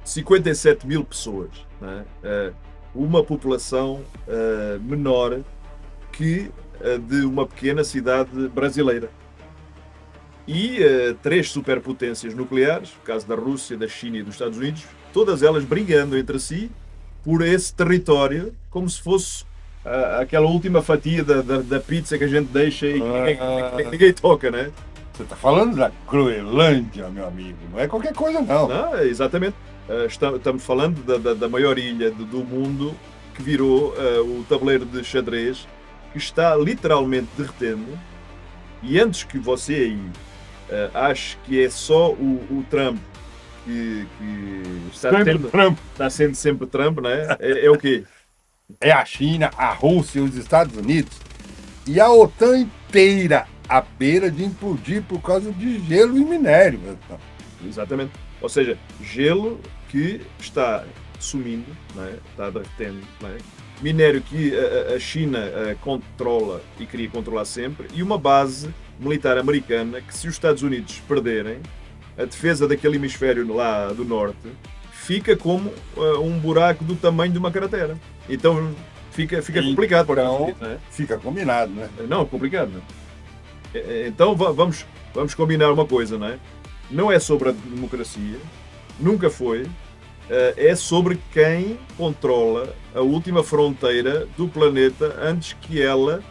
57 mil pessoas, não é? Uma população menor que de uma pequena cidade brasileira. E três superpotências nucleares, no caso da Rússia, da China e dos Estados Unidos, todas elas brigando entre si por esse território, como se fosse aquela última fatia da pizza que a gente deixa e ninguém toca, né? Você está falando da Groenlândia, meu amigo. Não é qualquer coisa, não. Não, exatamente. Estamos falando da maior ilha do mundo que virou o tabuleiro de xadrez, que está literalmente derretendo. E antes que você aí ache que é só o Trump que está sendo sempre Trump, né? É o quê? É a China, a Rússia, os Estados Unidos e a OTAN inteira à beira de implodir por causa de gelo e minério. Exatamente. Ou seja, gelo que está sumindo, né? Está derretendo, né? Minério que a China controla e queria controlar sempre, e uma base militar americana que, se os Estados Unidos perderem, a defesa daquele hemisfério lá do norte fica como um buraco do tamanho de uma cratera. Então fica complicado para os Unidos, não é? Fica combinado, né? Não, complicado. Não é? Então vamos combinar uma coisa, não é? Não é sobre a democracia, nunca foi, é sobre quem controla a última fronteira do planeta antes que ela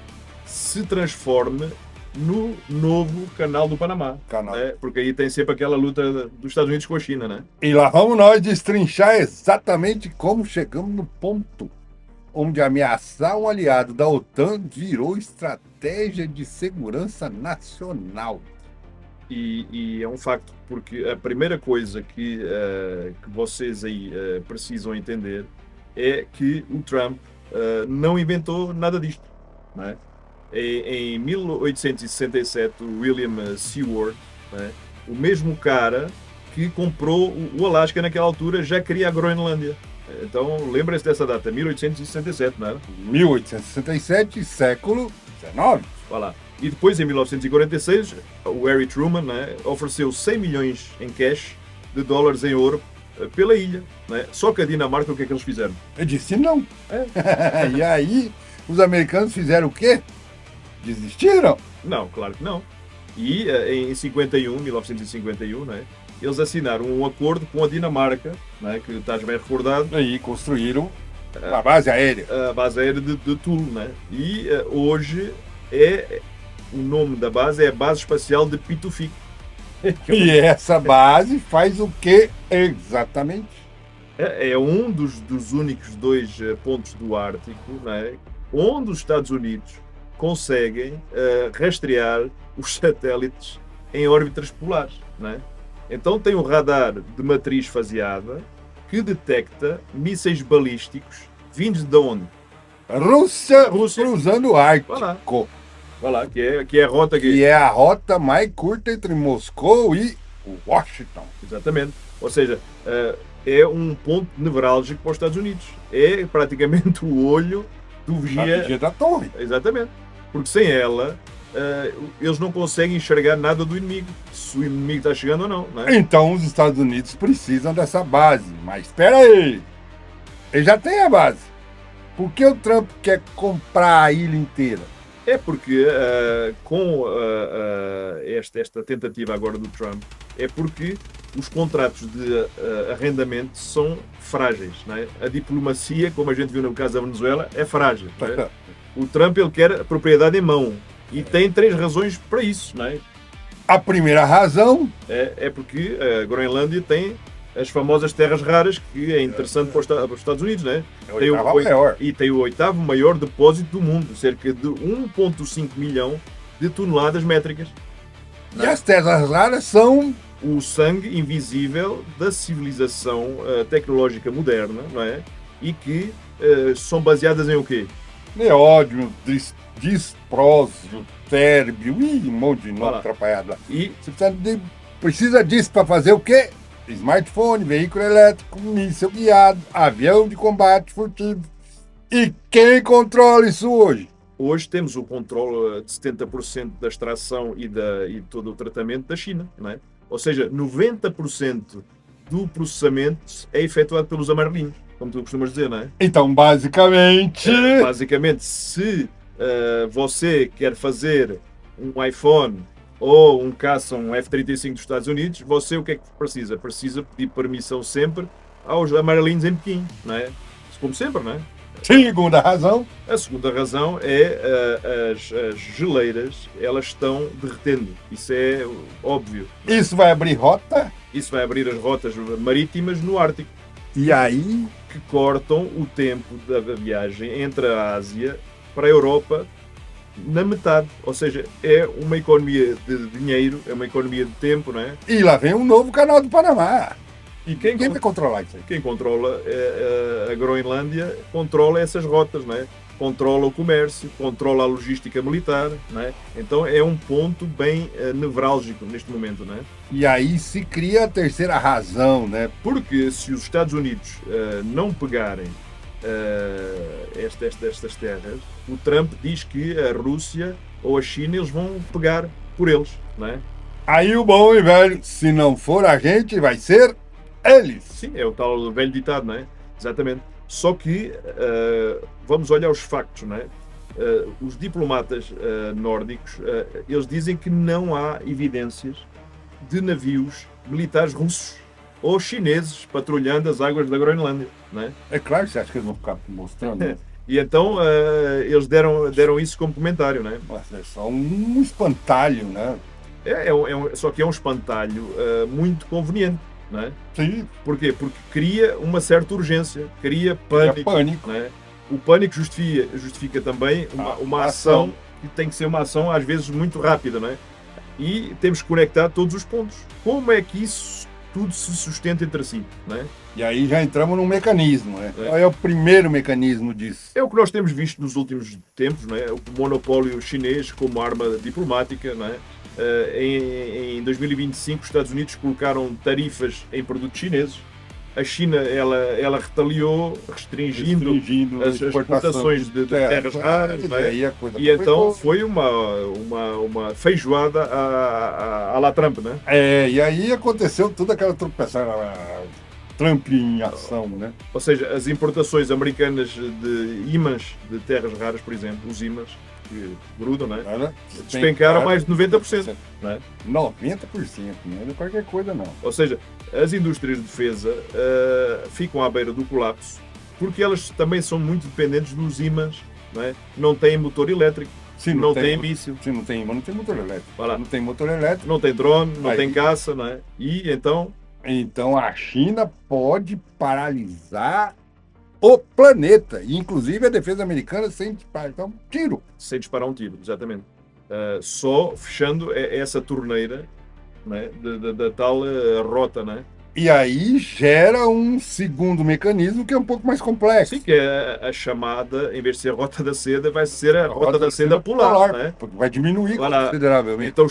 se transforme no novo canal do Panamá. Né? Porque aí tem sempre aquela luta dos Estados Unidos com a China, né? E lá vamos nós destrinchar exatamente como chegamos no ponto onde ameaçar um aliado da OTAN virou estratégia de segurança nacional. E é um facto, porque a primeira coisa que vocês aí precisam entender é que o Trump não inventou nada disto. Não é? Em 1867, o William Seward, né, o mesmo cara que comprou o Alasca naquela altura, já queria a Groenlândia. Então, lembra-se dessa data, 1867, não é? 1867, século XIX. Vai lá. E depois, em 1946, o Harry Truman, né, ofereceu 100 milhões em cash de dólares em ouro pela ilha. Né? Só que a Dinamarca, o que é que eles fizeram? Eu disse não. E aí, os americanos fizeram o quê? Desistiram? Não, claro que não. E em 1951, né, eles assinaram um acordo com a Dinamarca, né, que estás bem recordado. E construíram a base aérea. A base aérea de Thule. Né? E hoje o nome da base é a Base Espacial de Pituffik. E essa base faz o que exatamente? É um dos únicos dois pontos do Ártico, né, onde os Estados Unidos conseguem rastrear os satélites em órbitas polares. Né? Então tem um radar de matriz faseada que detecta mísseis balísticos vindos de onde? Rússia cruzando o Ártico. Vai lá, que é a rota que é a rota mais curta entre Moscou e Washington. Exatamente. Ou seja, é um ponto nevrálgico para os Estados Unidos. É praticamente o olho do vigia da torre. Exatamente. Porque sem ela, eles não conseguem enxergar nada do inimigo, se o inimigo está chegando ou não. Não é? Então os Estados Unidos precisam dessa base. Mas espera aí, ele já tem a base. Por que o Trump quer comprar a ilha inteira? É porque com esta tentativa agora do Trump, é porque os contratos de arrendamento são frágeis. Não é? A diplomacia, como a gente viu no caso da Venezuela, é frágil. Não é? O Trump ele quer a propriedade em mão. E tem três razões para isso. Não é? A primeira razão é porque a Groenlândia tem as famosas terras raras, que é interessante para os Estados Unidos, né? Tem o oitavo maior depósito do mundo, cerca de 1,5 milhão de toneladas métricas. E as terras raras são o sangue invisível da civilização tecnológica moderna, não é? E que são baseadas em o quê? Neódio, disprósio, térbio, um monte de nome atrapalhado lá. E você precisa disso para fazer o quê? Smartphone, veículo elétrico, míssil guiado, avião de combate furtivo. E quem controla isso hoje? Hoje temos o controle de 70% da extração e todo o tratamento da China, não é? Ou seja, 90% do processamento é efetuado pelos amarelinhos, como tu costumas dizer, não é? Então, basicamente... se você quer fazer um iPhone ou um caça, um F-35 dos Estados Unidos, você o que é que precisa? Precisa pedir permissão sempre aos amarelinhos em Pequim, não é? Como sempre, não é? Segunda razão. A segunda razão é as geleiras, elas estão derretendo. Isso é óbvio. Isso vai abrir rota? Isso vai abrir as rotas marítimas no Ártico. E aí? Que cortam o tempo da viagem entre a Ásia para a Europa na metade. Ou seja, é uma economia de dinheiro, é uma economia de tempo, não é? E lá vem um novo canal do Panamá. E quem vai controlar isso aí? Quem controla a Groenlândia controla essas rotas, não é? Controla o comércio, controla a logística militar, não é? Então é um ponto bem nevrálgico neste momento, não é? E aí se cria a terceira razão, né? Porque se os Estados Unidos não pegarem estas terras, o Trump diz que a Rússia ou a China eles vão pegar por eles, não é? Aí o bom e velho, se não for a gente, vai ser eles. Sim, é o tal velho ditado, não é? Exatamente. Só que vamos olhar os factos, não é? Os diplomatas nórdicos, eles dizem que não há evidências de navios militares russos ou chineses patrulhando as águas da Groenlândia, não é? É claro, você acha que eles vão ficar mostrando? E então eles deram isso como comentário, não é? Nossa, é só um espantalho, né? Só que é um espantalho muito conveniente. Não é? Sim. Porquê? Porque cria uma certa urgência, cria pânico. Não é? O pânico justifica também uma ação que tem que ser uma ação às vezes muito rápida, não é? E temos que conectar todos os pontos. Como é que isso tudo se sustenta entre si, não é? E aí já entramos num mecanismo, né? Qual é o primeiro mecanismo disso? É o que nós temos visto nos últimos tempos, não é? O monopólio chinês como arma diplomática, não é? Em 2025 os Estados Unidos colocaram tarifas em produtos chineses. A China ela retaliou restringindo as exportações de terras raras, e então foi uma feijoada à la Trump, né? E aí aconteceu toda aquela tropeçada, Trump em ação, né? Ou seja, as importações americanas de ímãs de terras raras, por exemplo, os ímãs que grudam, né? Despencaram mais de 90%. Não é? 90%, não é qualquer coisa, não. Ou seja, as indústrias de defesa ficam à beira do colapso porque elas também são muito dependentes dos ímãs, não é? Não têm motor elétrico, não têm míssil. Se não tem ímã, não tem motor elétrico. Voilà. Não tem motor elétrico. Não tem drone, não tem caça, não é? E então... Então a China pode paralisar o planeta, e inclusive a defesa americana sem disparar um tiro. Sem disparar um tiro, exatamente. Só fechando essa torneira, né, da tal rota, né? E aí gera um segundo mecanismo que é um pouco mais complexo. Sim, que é a chamada, em vez de ser a rota da seda, vai ser a rota da seda polar, né? Porque vai diminuir consideravelmente. Então,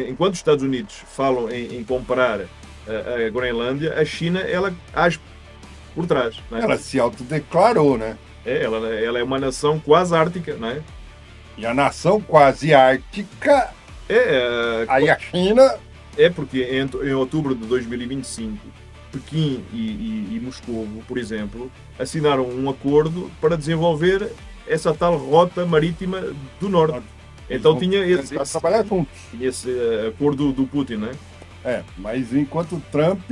enquanto os Estados Unidos falam em comprar a Groenlândia, a China, ela age por trás. Né? Ela se autodeclarou, né? Ela é uma nação quase ártica, né? E a nação quase ártica... Aí a China... Porque em outubro de 2025, Pequim e Moscou, por exemplo, assinaram um acordo para desenvolver essa tal rota marítima do Norte. Então tinha esse acordo do Putin, né? Mas enquanto Trump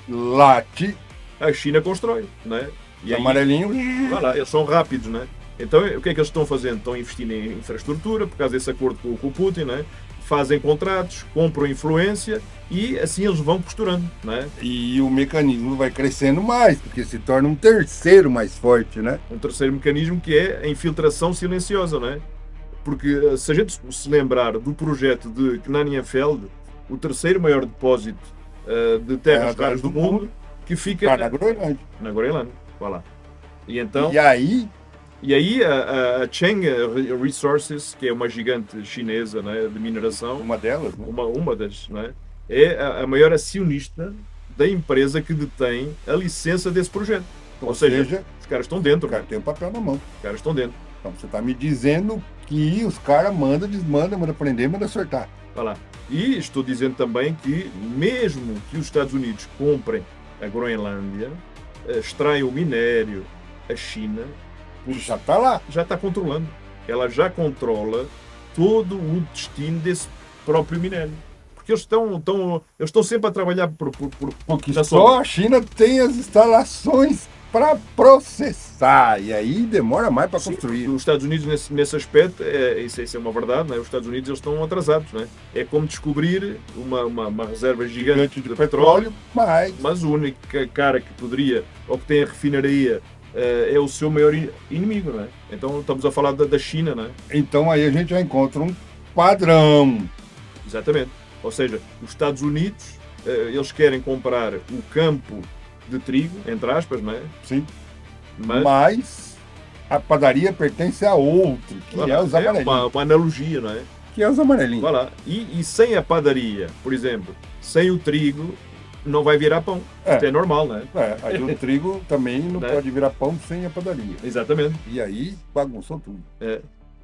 late, a China constrói, né? E amarelinho... Eles são rápidos, né? Então o que é que eles estão fazendo? Estão investindo em infraestrutura por causa desse acordo com o Putin, né? Fazem contratos, compram influência e assim eles vão costurando, né? E o mecanismo vai crescendo mais, porque se torna um terceiro mais forte, né? Um terceiro mecanismo que é a infiltração silenciosa, né? Porque se a gente se lembrar do projeto de Knanienfeld, o terceiro maior depósito de terras raras do mundo, que fica na Groenlândia. Voilà. E aí a Cheng Resources, que é uma gigante chinesa, né, de mineração, uma delas, né? uma das, né, é a maior acionista da empresa que detém a licença desse projeto. Ou seja, os caras estão dentro. Os caras têm o papel na mão. Os caras estão dentro. Então você está me dizendo que os caras mandam, desmandam, mandam prender, mandam soltar. Vai lá. E estou dizendo também que mesmo que os Estados Unidos comprem a Groenlândia, extrai o minério, a China já está lá. Já está controlando. Ela já controla todo o destino desse próprio minério. Porque eles estão sempre a trabalhar porque só a China tem as instalações para processar, e aí demora mais para construir. Os Estados Unidos, nesse aspecto, isso é uma verdade, não é? Os Estados Unidos eles estão atrasados. Não é? É como descobrir uma reserva gigante de petróleo, mas o único cara que poderia, ou que tem a refinaria, é o seu maior inimigo. Não é? Então estamos a falar da China. Não é? Então aí a gente já encontra um padrão. Exatamente. Ou seja, os Estados Unidos, eles querem comprar o campo de trigo, entre aspas, não é? Sim. Mas a padaria pertence a outro, que é os amarelinhos. É uma analogia, não é? Que é os amarelinhos. Voilà. E sem a padaria, por exemplo, sem o trigo, não vai virar pão. Isto é normal, não é? Aí o trigo também não pode virar pão sem a padaria. Exatamente. E aí bagunçou tudo.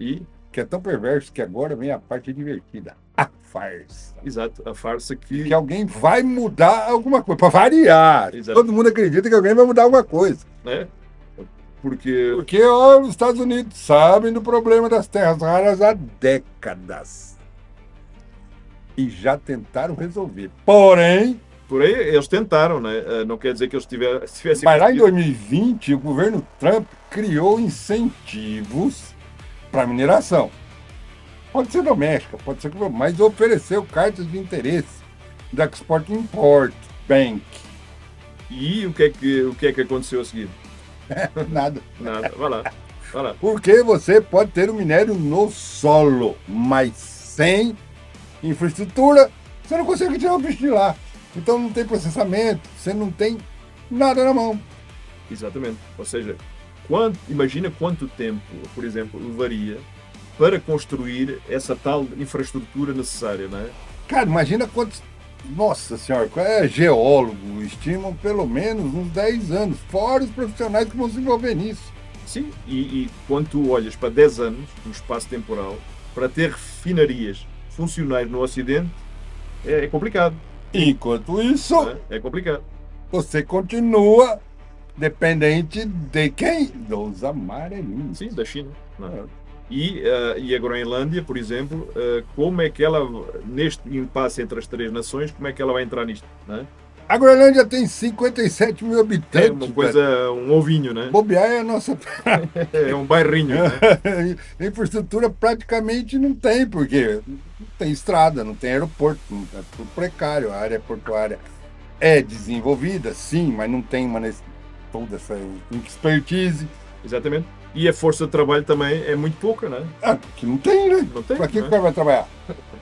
E que é tão perverso que agora vem a parte divertida. A farsa. Exato, a farsa que alguém vai mudar alguma coisa, para variar. Exato. Todo mundo acredita que alguém vai mudar alguma coisa. Porque os Estados Unidos sabem do problema das terras raras há décadas. E já tentaram resolver. Porém, eles tentaram, né? Não quer dizer que eles tivessem... Mas lá em 2020, o governo Trump criou incentivos para mineração. Pode ser doméstica, pode ser, mas ofereceu cartas de interesse da Export-Import Bank. E o que é que aconteceu a seguir? Nada. Vai lá. Porque você pode ter o minério no solo, mas sem infraestrutura, você não consegue tirar o bicho de lá. Então não tem processamento, você não tem nada na mão. Exatamente. Ou seja, imagina quanto tempo, por exemplo, levaria para construir essa tal infraestrutura necessária, não é? Cara, imagina quantos... Nossa senhora, geólogo, estimam pelo menos uns 10 anos, fora os profissionais que vão se envolver nisso. Sim, e quando tu olhas para 10 anos, no espaço temporal, para ter refinarias funcionais no Ocidente, é complicado. Enquanto isso... É complicado. Você continua dependente de quem? Dos amarelinhos. Sim, da China. E a Groenlândia, por exemplo, como é que ela, neste impasse entre as três nações, como é que ela vai entrar nisto? Não é? A Groenlândia tem 57 mil habitantes. É uma coisa, um ovinho, né? Bobear é a nossa... É um bairrinho, né? Infraestrutura praticamente não tem, porque não tem estrada, não tem aeroporto, é tudo precário, a área portuária é desenvolvida, sim, mas não tem toda essa expertise. Exatamente. E a força de trabalho também é muito pouca, né? Que não tem, né? Não tem. Para que o cara vai trabalhar?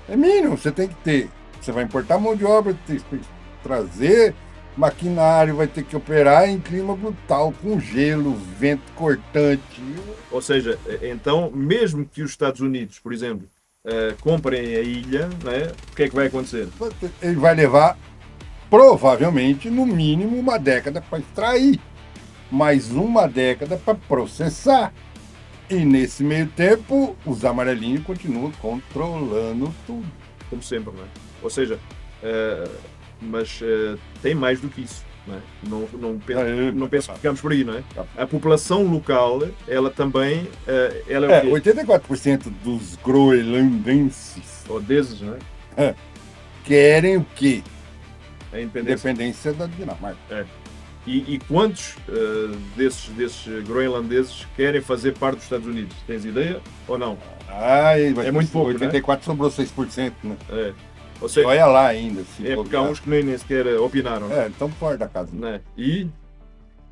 É mínimo, você tem que ter. Você vai importar mão de obra, tem que trazer maquinário, vai ter que operar em clima brutal, com gelo, vento cortante. Ou seja, então, mesmo que os Estados Unidos, por exemplo, comprem a ilha, né? O que é que vai acontecer? Ele vai levar, provavelmente, no mínimo, uma década para extrair. Mais uma década para processar. E nesse meio tempo, os amarelinhos continuam controlando tudo. Como sempre, não é? Ou seja, mas tem mais do que isso. Não é? Não penso que ficamos por aí, não é? A população local, ela também... ela é o quê? 84% dos groenlandenses... Ou desses, não é? Querem o quê? A independência da Dinamarca. E quantos desses groenlandeses querem fazer parte dos Estados Unidos? Tens ideia ou não? É muito pouco, 84 sobrou 6%, né? Ou seja, olha lá ainda. Porque há uns que nem sequer opinaram. Estão fora da casa. Né? E?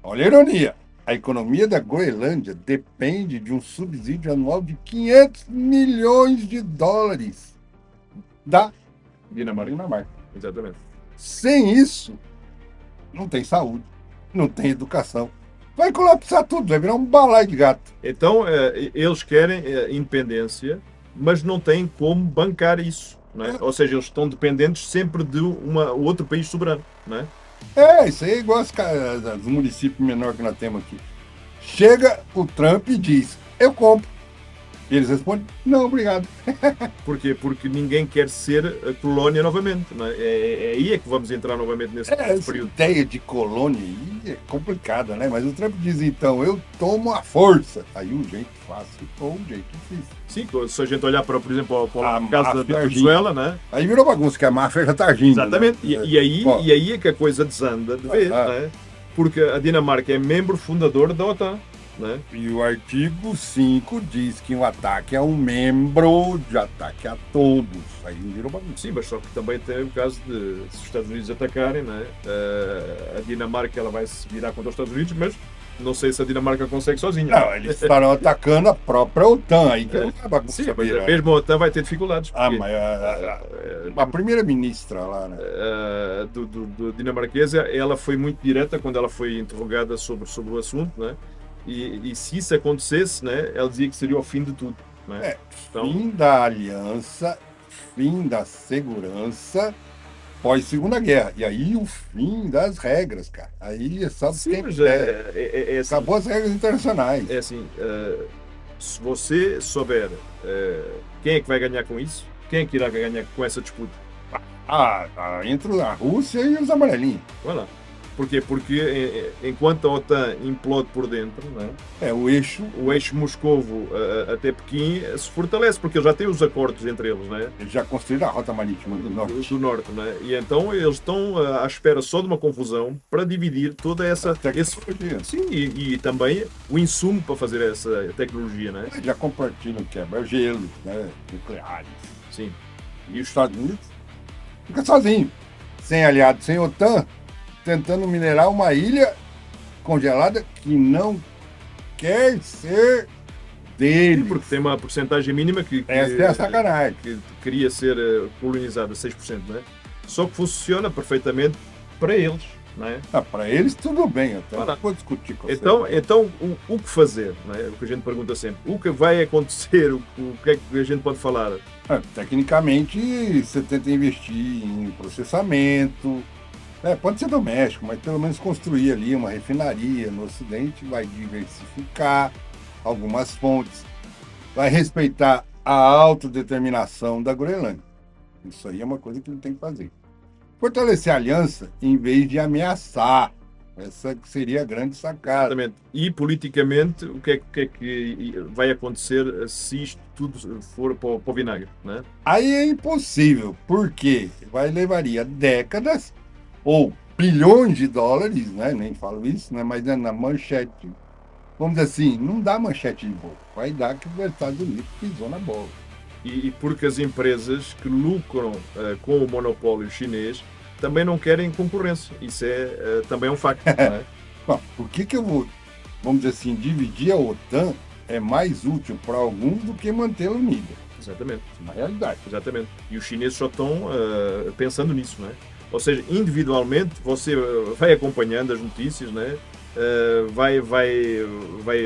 Olha a ironia. A economia da Groenlândia depende de um subsídio anual de 500 milhões de dólares da Dinamarca. Exatamente. Sem isso, não tem saúde. Não tem educação. Vai colapsar tudo, vai virar um balaio de gato. Então, eles querem independência, mas não têm como bancar isso. Não é? Ou seja, eles estão dependentes sempre de outro país soberano. Não é? Isso aí é igual os municípios menores que nós temos aqui. Chega o Trump e diz, eu compro. E eles respondem, não, obrigado. Porquê? Porque ninguém quer ser a colónia novamente. Não é? É aí é que vamos entrar novamente nesse período. Essa ideia de colônia aí é complicada, né? Mas o Trump diz, então, eu tomo a força. Aí um jeito fácil ou um jeito difícil. Sim, se a gente olhar, por exemplo, para o caso da Venezuela, né? Aí virou bagunça, que a máfia já está agindo. Exatamente. Né? E aí é que a coisa desanda de vez, né? Porque a Dinamarca é membro fundador da OTAN. Né? E o artigo 5 diz que um ataque a um membro de ataque a todos. Aí virou bagunça. Sim, mas só que também tem o caso de, se os Estados Unidos atacarem, né? A Dinamarca ela vai se virar contra os Estados Unidos, mas não sei se a Dinamarca consegue sozinha. Não, eles estarão atacando a própria OTAN. Aí que a bagunça. Sim, mas mesmo a OTAN vai ter dificuldades. Porque, mas a primeira-ministra lá, né? Do dinamarquesa, ela foi muito direta quando ela foi interrogada sobre o assunto, né? E se isso acontecesse, né, ela dizia que seria o fim de tudo. Né? Então, fim da aliança, fim da segurança, pós-Segunda Guerra. E aí o fim das regras, cara. Aí é só quem assim, acabou as regras internacionais. É assim, se você souber quem é que vai ganhar com isso, quem é que irá ganhar com essa disputa? Entre a Rússia e os amarelinhos. Olha lá. Porquê? Porque enquanto a OTAN implode por dentro, né, o eixo Moscovo até Pequim se fortalece, porque já tem os acordos entre eles. Né? Eles já construíram a rota marítima do norte. Né? E então eles estão à espera só de uma confusão para dividir toda essa tecnologia. Sim, e também o insumo para fazer essa tecnologia. Né? Eles já compartilham quebra-gelos, né, nucleares. Sim. E os Estados Unidos fica sozinho, sem aliado, sem OTAN, tentando minerar uma ilha congelada que não quer ser dele. Porque tem uma porcentagem mínima que essa é a sacanagem. Que queria ser colonizada, 6%, né? Só que funciona perfeitamente para eles. Né? Para eles tudo bem, até não vou discutir com você. Então o que fazer? Né? O que a gente pergunta sempre. O que vai acontecer? O que é que a gente pode falar? Tecnicamente, você tenta investir em processamento. Pode ser doméstico, mas pelo menos construir ali uma refinaria no Ocidente, vai diversificar algumas fontes, vai respeitar a autodeterminação da Groenlândia. Isso aí é uma coisa que ele tem que fazer. Fortalecer a aliança em vez de ameaçar. Essa seria a grande sacada. Exatamente. E politicamente, o que é que vai acontecer se isto tudo for para o vinagre? Né? Aí é impossível, porque levaria décadas ou bilhões de dólares, né? Nem falo isso, né? Mas na manchete, vamos dizer assim, não dá manchete de bola. Vai dar que os Estados Unidos pisou na bola. E porque as empresas que lucram com o monopólio chinês também não querem concorrência. Isso também é um facto. Né? Bom, por que eu vou, vamos dizer assim, dividir a OTAN é mais útil para alguns do que mantê-la unida? Exatamente. Na realidade. Exatamente. E os chineses só estão pensando nisso, né? Ou seja, individualmente você vai acompanhando as notícias, né? Vai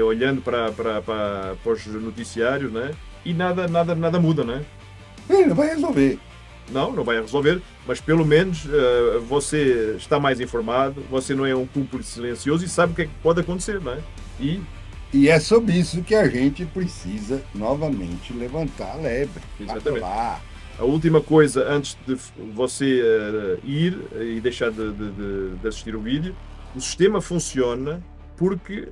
olhando para os noticiários, né? E nada muda, né? Não vai resolver. Não vai resolver, mas pelo menos você está mais informado, você não é um cúmplice silencioso e sabe o que é que pode acontecer, não é? E é sobre isso que a gente precisa novamente levantar a lebre. Exatamente. A última coisa, antes de você ir e deixar de assistir o vídeo, o sistema funciona porque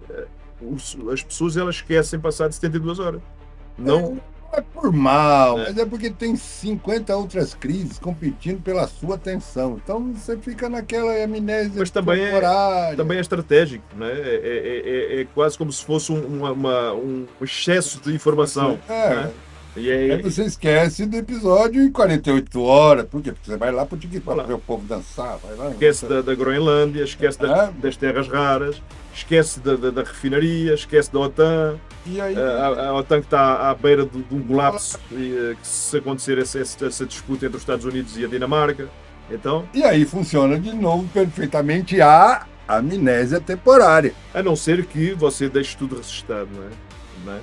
as pessoas elas esquecem passar de 72 horas. Não é por mal, mas é porque tem 50 outras crises competindo pela sua atenção. Então você fica naquela amnésia. Mas também é estratégico, né? É quase como se fosse um excesso de informação. Né? E aí você esquece do episódio em 48 horas. Por quê? Porque você vai lá pro TikTok ver o povo dançar. Vai lá, esquece da Groenlândia, esquece das terras raras, esquece da refinaria, esquece da OTAN. E aí, a OTAN que está à beira de um colapso, que se acontecer essa disputa entre os Estados Unidos e a Dinamarca. Então, e aí funciona de novo perfeitamente a amnésia temporária. A não ser que você deixe tudo registrado, não é?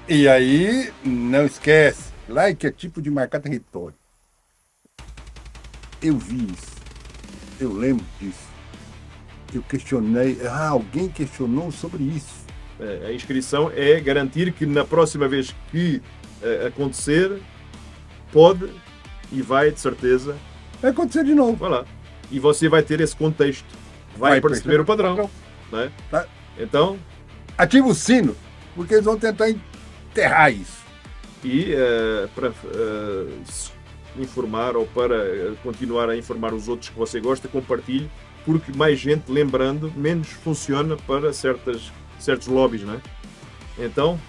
E aí, não esquece, like é tipo de marcar território. Eu vi isso, eu lembro disso. Eu questionei, alguém questionou sobre isso. A inscrição é garantir que na próxima vez que acontecer, pode e vai, de certeza, vai acontecer de novo. Vai lá. E você vai ter esse contexto. Vai perceber o padrão. Né? Tá. Então... ativa o sino, porque eles vão tentar enterrar isso. E para informar ou para continuar a informar os outros que você gosta, compartilhe, porque mais gente lembrando, menos funciona para certos lobbies, não é? Então...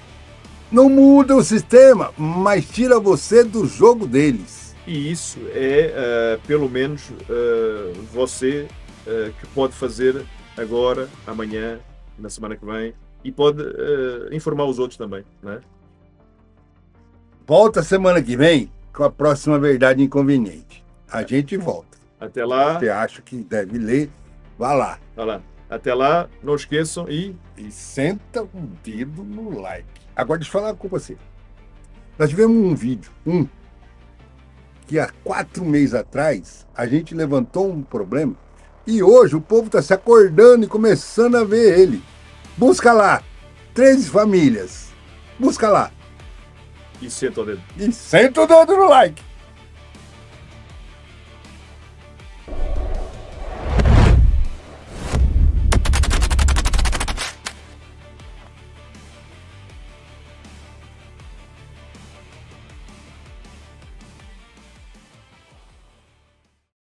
não muda o sistema, mas tira você do jogo deles. E isso é, pelo menos, você que pode fazer agora, amanhã, na semana que vem, e pode informar os outros também, não é? Volta semana que vem com a próxima Verdade Inconveniente. A gente volta. Até lá. Você acha que deve ler? Vá lá. Vá lá. Até lá, não esqueçam e senta o dedo no like. Agora deixa eu falar com você. Nós tivemos um vídeo, que há 4 meses atrás a gente levantou um problema e hoje o povo está se acordando e começando a ver ele. Busca lá, 13 famílias. Busca lá. E senta o dedo. E senta o dedo no like.